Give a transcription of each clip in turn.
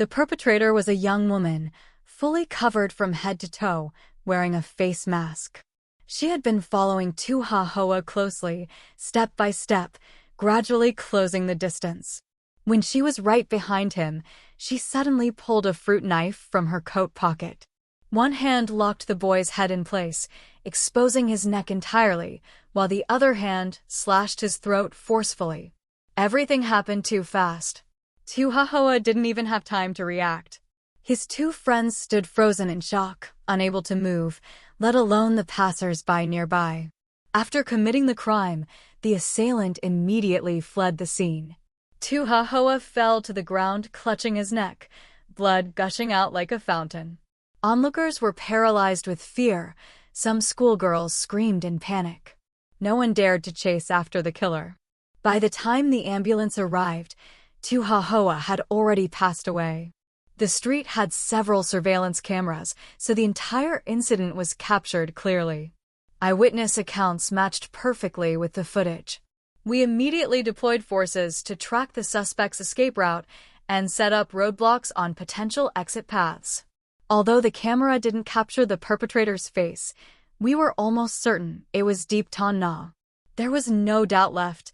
The perpetrator was a young woman, fully covered from head to toe, wearing a face mask. She had been following Tuhahoa closely, step by step, gradually closing the distance. When she was right behind him, she suddenly pulled a fruit knife from her coat pocket. One hand locked the boy's head in place, exposing his neck entirely, while the other hand slashed his throat forcefully. Everything happened too fast. Tuhahoa didn't even have time to react. His two friends stood frozen in shock, unable to move, let alone the passers-by nearby. After committing the crime, the assailant immediately fled the scene. Tuhahoa fell to the ground, clutching his neck, blood gushing out like a fountain. Onlookers were paralyzed with fear. Some schoolgirls screamed in panic. No one dared to chase after the killer. By the time the ambulance arrived, Tuhahoa had already passed away. The street had several surveillance cameras, so the entire incident was captured clearly. Eyewitness accounts matched perfectly with the footage. We immediately deployed forces to track the suspect's escape route and set up roadblocks on potential exit paths. Although the camera didn't capture the perpetrator's face, we were almost certain it was Deep Ton Na. There was no doubt left.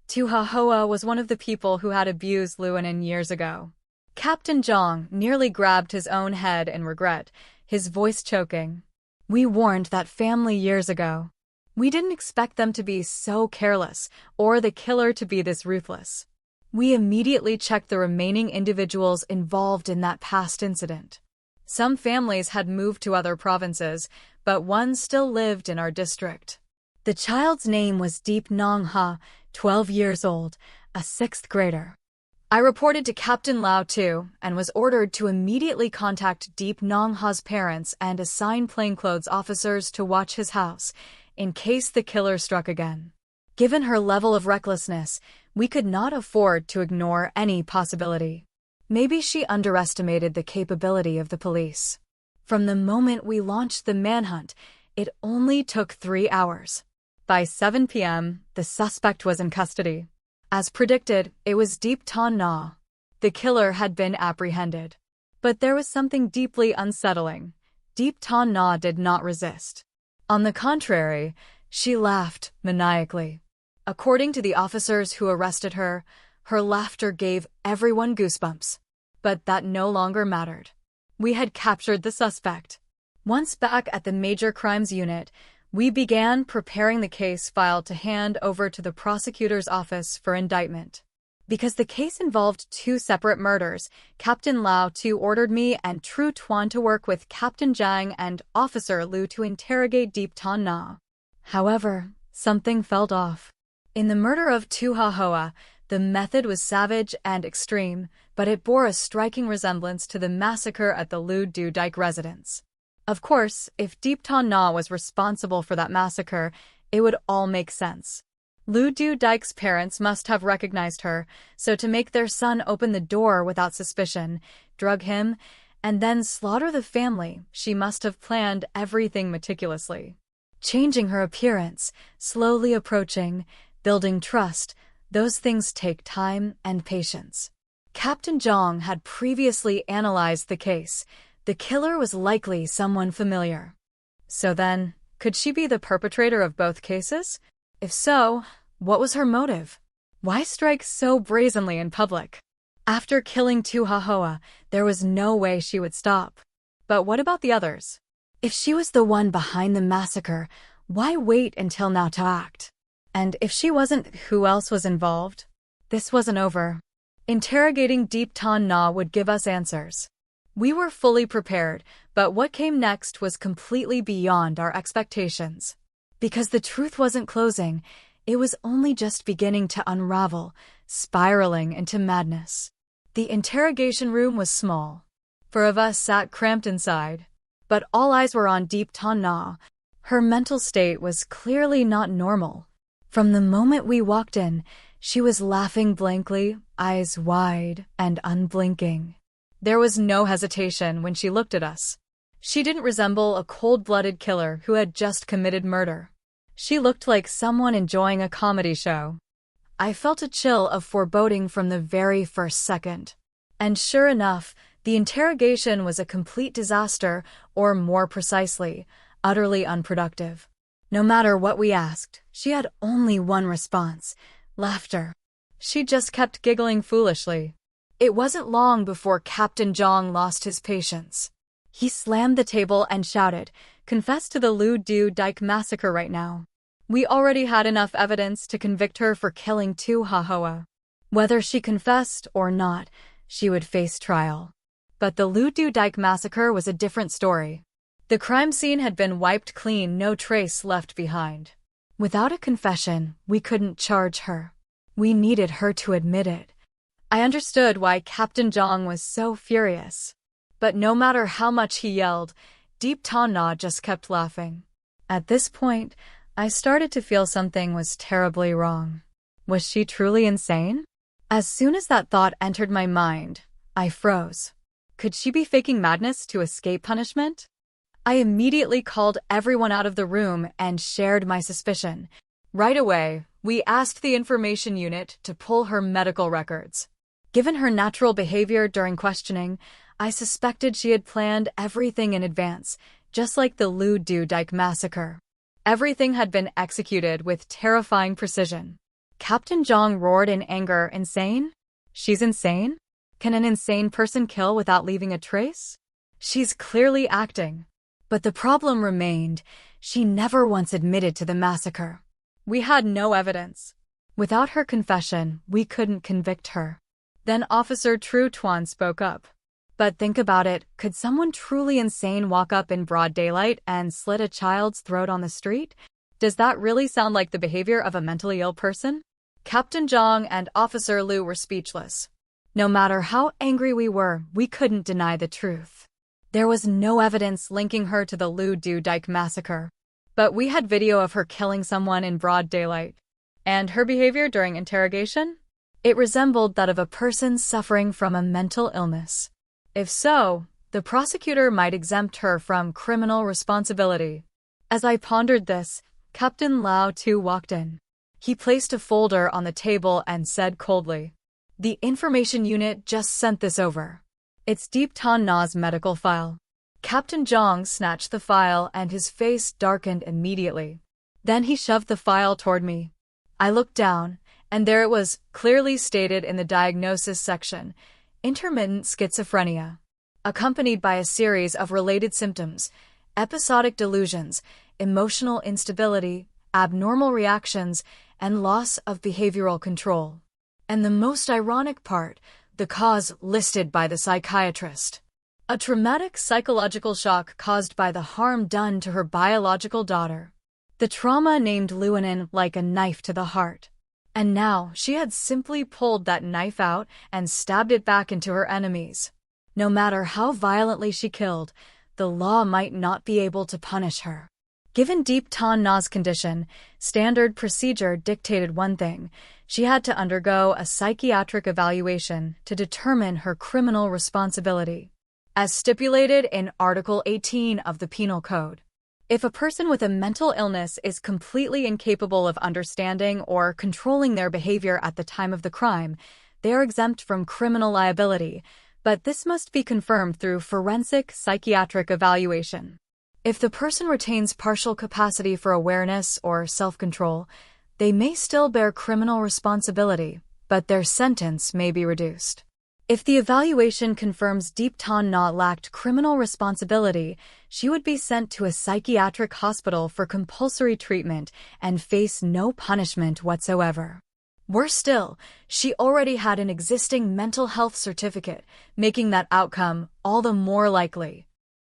Tuhahoa was one of the people who had abused Luanin years ago. Captain Zhang nearly grabbed his own head in regret, his voice choking. We warned that family years ago. We didn't expect them to be so careless, or the killer to be this ruthless. We immediately checked the remaining individuals involved in that past incident. Some families had moved to other provinces, but one still lived in our district. The child's name was Deep Nong Ha, 12 years old, a sixth grader. I reported to Captain Lao too, and was ordered to immediately contact Deep Nong Ha's parents and assign plainclothes officers to watch his house, in case the killer struck again. Given her level of recklessness, we could not afford to ignore any possibility. Maybe she underestimated the capability of the police. From the moment we launched the manhunt, it only took 3 hours. By 7 p.m., the suspect was in custody. As predicted, it was Deep Ton Na. The killer had been apprehended. But there was something deeply unsettling. Deep Ton Na did not resist. On the contrary, she laughed maniacally. According to the officers who arrested her, her laughter gave everyone goosebumps. But that no longer mattered. We had captured the suspect. Once back at the Major Crimes Unit, we began preparing the case file to hand over to the prosecutor's office for indictment. Because the case involved 2 separate murders, Captain Lao Tu ordered me and Tru Tuan to work with Captain Zhang and Officer Lu to interrogate Deep Ton Na. However, something felt off. In the murder of Tuhahoa, the method was savage and extreme, but it bore a striking resemblance to the massacre at the Lu Du Dike residence. Of course, if Deep Ton Na was responsible for that massacre, it would all make sense. Lu Du Dike's parents must have recognized her, so to make their son open the door without suspicion, drug him, and then slaughter the family, she must have planned everything meticulously. Changing her appearance, slowly approaching, building trust, those things take time and patience. Captain Zhang had previously analyzed the case. The killer was likely someone familiar. So then, could she be the perpetrator of both cases? If so, what was her motive? Why strike so brazenly in public? After killing Tuhahoa, there was no way she would stop. But what about the others? If she was the one behind the massacre, why wait until now to act? And if she wasn't, who else was involved? This wasn't over. Interrogating Deep Ton Na would give us answers. We were fully prepared, but what came next was completely beyond our expectations. Because the truth wasn't closing, it was only just beginning to unravel, spiraling into madness. The interrogation room was small. 4 of us sat cramped inside. But all eyes were on Deep Ton Na. Her mental state was clearly not normal. From the moment we walked in, she was laughing blankly, eyes wide and unblinking. There was no hesitation when she looked at us. She didn't resemble a cold-blooded killer who had just committed murder. She looked like someone enjoying a comedy show. I felt a chill of foreboding from the very first second. And sure enough, The interrogation was a complete disaster, or more precisely, utterly unproductive. No matter what we asked, she had only one response: laughter. She just kept giggling foolishly. It wasn't long before Captain Zhang lost his patience. He slammed the table and shouted, "Confess to the Lu Du Dike massacre right now." We already had enough evidence to convict her for killing 2 Hahoa. Whether she confessed or not, she would face trial. But the Lu Du Dike massacre was a different story. The crime scene had been wiped clean, no trace left behind. Without a confession, we couldn't charge her. We needed her to admit it. I understood why Captain Zhang was so furious. But no matter how much he yelled, Deep Tan Na just kept laughing. At this point, I started to feel something was terribly wrong. Was she truly insane? As soon as that thought entered my mind, I froze. Could she be faking madness to escape punishment? I immediately called everyone out of the room and shared my suspicion. Right away, we asked the information unit to pull her medical records. Given her natural behavior during questioning, I suspected she had planned everything in advance, just like the Lu Du Dike massacre. Everything had been executed with terrifying precision. Captain Zhang roared in anger. Insane? She's insane? Can an insane person kill without leaving a trace? She's clearly acting. But the problem remained. She never once admitted to the massacre. We had no evidence. Without her confession, we couldn't convict her. Then Officer Tru Tuan spoke up. But think about it, could someone truly insane walk up in broad daylight and slit a child's throat on the street? Does that really sound like the behavior of a mentally ill person? Captain Zhang and Officer Liu were speechless. No matter how angry we were, we couldn't deny the truth. There was no evidence linking her to the Lu Du Dike massacre. But we had video of her killing someone in broad daylight. And her behavior during interrogation? It resembled that of a person suffering from a mental illness. If so, the prosecutor might exempt her from criminal responsibility. As I pondered this, Captain Lao Tu walked in. He placed a folder on the table and said coldly, "The information unit just sent this over. It's Deep Tan Na's medical file." Captain Zhang snatched the file and his face darkened immediately. Then he shoved the file toward me. I looked down, and there it was, clearly stated in the diagnosis section: intermittent schizophrenia, accompanied by a series of related symptoms: episodic delusions, emotional instability, abnormal reactions, and loss of behavioral control. And the most ironic part, the cause listed by the psychiatrist: a traumatic psychological shock caused by the harm done to her biological daughter. The trauma named Luanin like a knife to the heart. And now she had simply pulled that knife out and stabbed it back into her enemies. No matter how violently she killed, the law might not be able to punish her. Given Deep Tan Na's condition, standard procedure dictated one thing: she had to undergo a psychiatric evaluation to determine her criminal responsibility, as stipulated in Article 18 of the Penal Code. If a person with a mental illness is completely incapable of understanding or controlling their behavior at the time of the crime, they are exempt from criminal liability, but this must be confirmed through forensic psychiatric evaluation. If the person retains partial capacity for awareness or self-control, they may still bear criminal responsibility, but their sentence may be reduced. If the evaluation confirms Deep Tan Na lacked criminal responsibility, she would be sent to a psychiatric hospital for compulsory treatment and face no punishment whatsoever. Worse still, she already had an existing mental health certificate, making that outcome all the more likely.